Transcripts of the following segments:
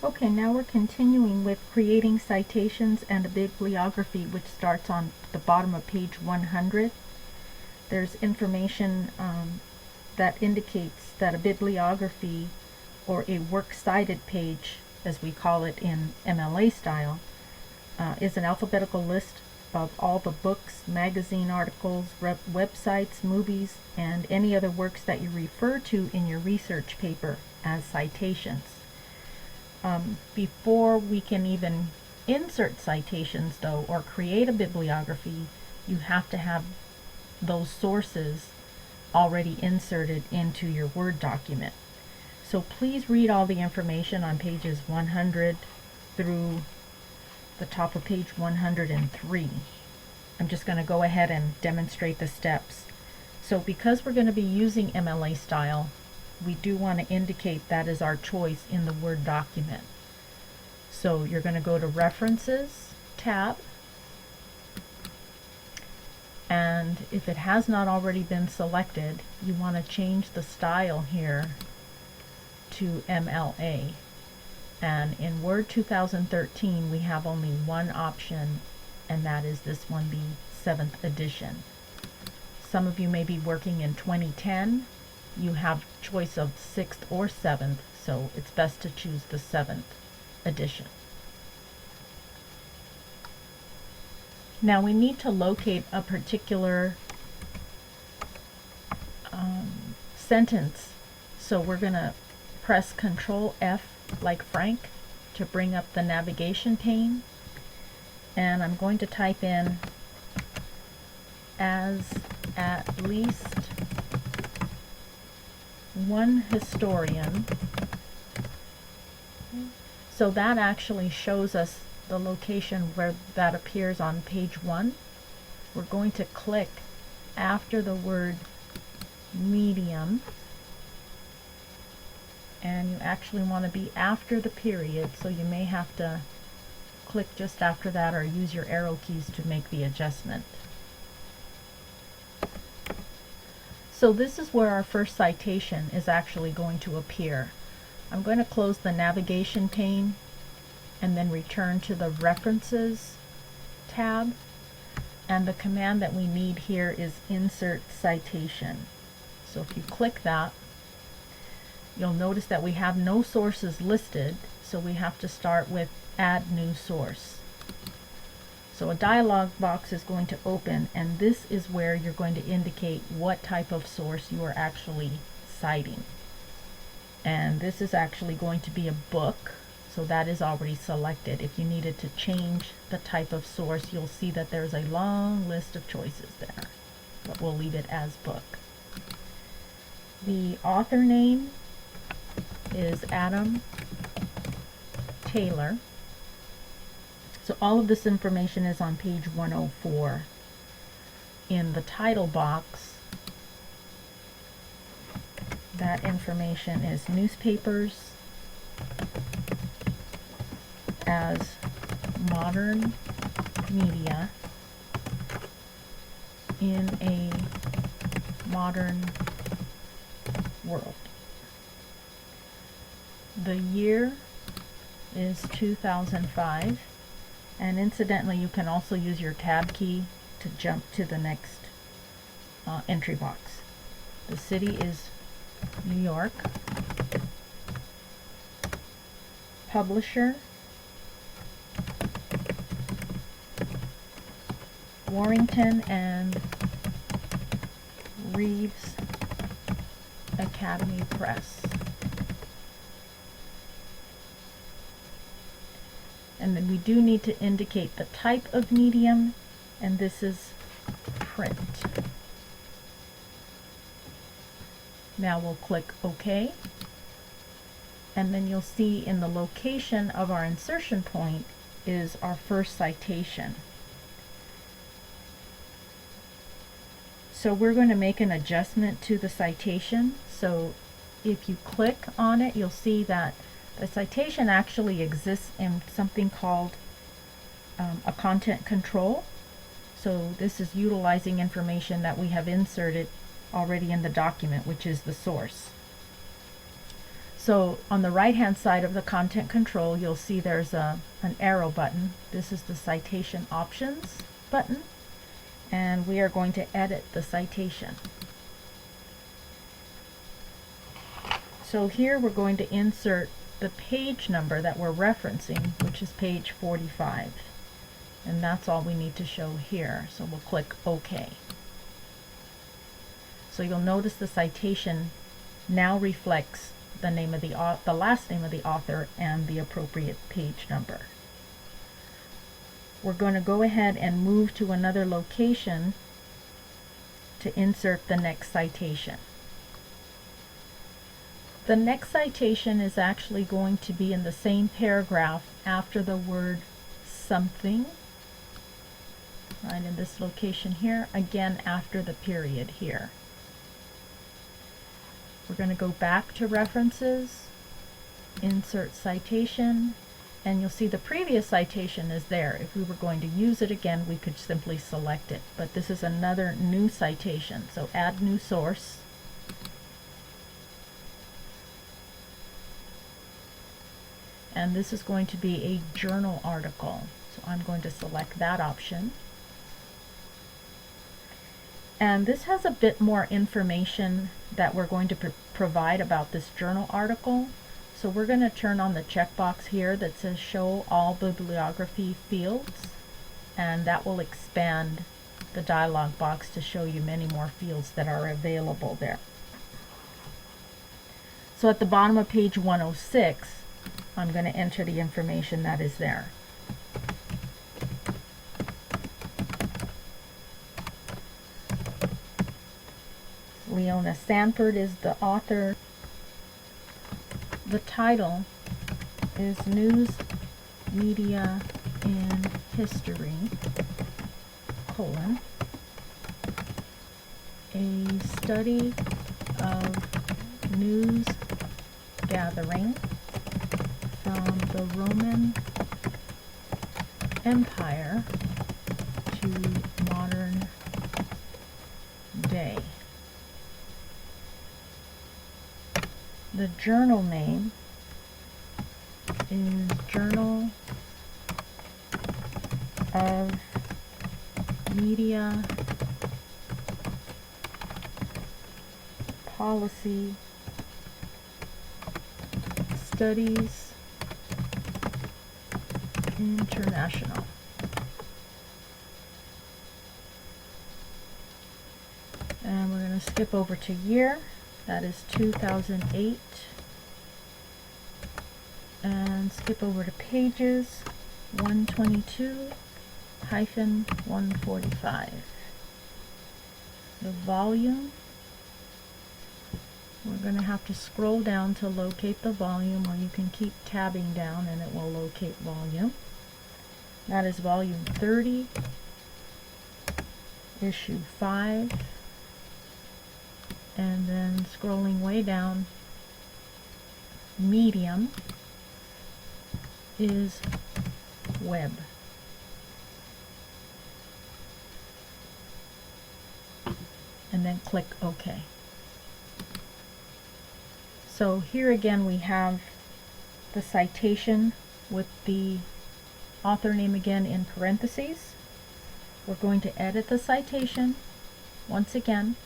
Okay, now we're continuing with creating citations and a bibliography, which starts on the bottom of page 100. There's information that indicates that a bibliography, or a works cited page, as we call it in MLA Style, is an alphabetical list of all the books, magazine articles, websites, movies, and any other works that you refer to in your research paper as citations. Before we can even insert citations, though, or create a bibliography, you have to have those sources already inserted into your Word document. So please read all the information on pages 100 through the top of page 103. I'm just going to go ahead and demonstrate the steps. So because we're going to be using MLA Style, we do want to indicate that is our choice in the Word document. So you're going to go to References tab, and if it has not already been selected, you want to change the style here to MLA. And in Word 2013 we have only one option, and that is this one, the 7th edition. Some of you may be working in 2010. You have choice of 6th or 7th, so it's best to choose the 7th edition. Now we need to locate a particular sentence, so we're going to press Control F like Frank to bring up the navigation pane, and I'm going to type in as at least one historian. So that actually shows us the location where that appears on page 1. We're going to click after the word medium, and you actually want to be after the period, so you may have to click just after that or use your arrow keys to make the adjustment. So this is where our first citation is actually going to appear. I'm going to close the navigation pane and then return to the References tab, and the command that we need here is Insert Citation. So if you click that, you'll notice that we have no sources listed, so we have to start with Add New Source. So a dialog box is going to open, and this is where you're going to indicate what type of source you are actually citing. And this is actually going to be a book, so that is already selected. If you needed to change the type of source, you'll see that there's a long list of choices there, but we'll leave it as book. The author name is Adam Taylor. So all of this information is on page 104. In the title box, that information is newspapers as modern media in a modern world. The year is 2005, and incidentally you can also use your tab key to jump to the next entry box. The city is New York. Publisher, Warrington and Reeves Academy Press. And then we do need to indicate the type of medium, and this is print. Now we'll click OK, and then you'll see in the location of our insertion point is our first citation. So we're going to make an adjustment to the citation. So if you click on it, you'll see that the citation actually exists in something called a content control. So this is utilizing information that we have inserted already in the document, which is the source. So on the right hand side of the content control, you'll see there's an arrow button. This is the citation options button, and we are going to edit the citation. So here we're going to insert the page number that we're referencing, which is page 45. And that's all we need to show here. So we'll click OK. So you'll notice the citation now reflects the name of the last name of the author and the appropriate page number. We're going to go ahead and move to another location to insert the next citation. The next citation is actually going to be in the same paragraph after the word something, right in this location here, again after the period here. We're going to go back to references, insert citation, and you'll see the previous citation is there. If we were going to use it again, we could simply select it, but this is another new citation. So add new source. And this is going to be a journal article. So I'm going to select that option. And this has a bit more information that we're going to provide about this journal article. So we're going to turn on the checkbox here that says Show All Bibliography Fields, and that will expand the dialog box to show you many more fields that are available there. So at the bottom of page 106, I'm going to enter the information that is there. Leona Sanford is the author. The title is News Media in History, a study of news gathering from the Roman Empire to modern day. The journal name is Journal of Media Policy Studies International. And we're going to skip over to year. That is 2008. And skip over to pages 122-145. The volume, we're going to have to scroll down to locate the volume, or you can keep tabbing down and it will locate volume. That is volume 30, issue 5. And then scrolling way down, medium is web. And then click OK. So here again we have the citation with the author name again in parentheses. We're going to edit the citation once again.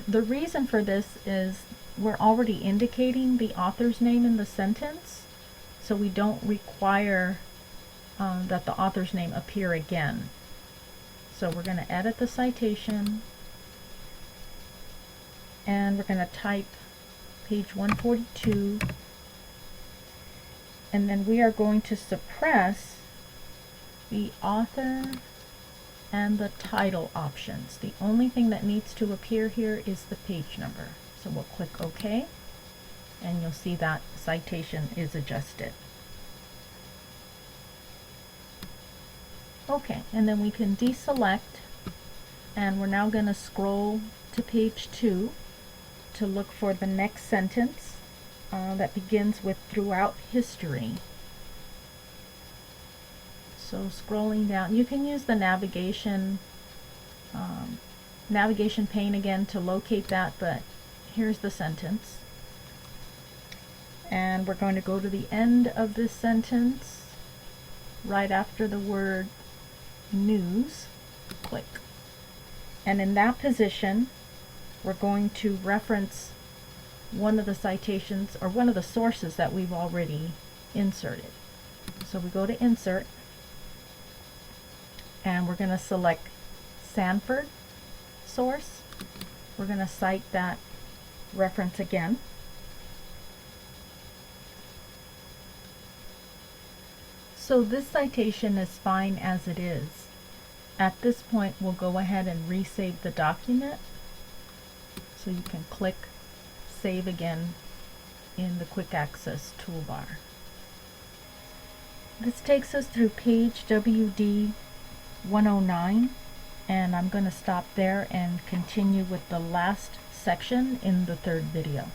The reason for this is we're already indicating the author's name in the sentence, so we don't require that the author's name appear again. So we're going to edit the citation, and we're going to type page 142, and then we are going to suppress the author and the title options. The only thing that needs to appear here is the page number. So we'll click OK, and you'll see that citation is adjusted. Okay, and then we can deselect, and we're now going to scroll to page 2 to look for the next sentence that begins with throughout history. So scrolling down, you can use the navigation pane again to locate that, but here's the sentence. And we're going to go to the end of this sentence, right after the word news, click. And in that position, we're going to reference one of the citations or one of the sources that we've already inserted. So we go to Insert, and we're going to select Sanford source. We're going to cite that reference again. So this citation is fine as it is. At this point, we'll go ahead and resave the document. So you can click Save again in the Quick Access toolbar. This takes us through page WD 109, and I'm going to stop there and continue with the last section in the third video.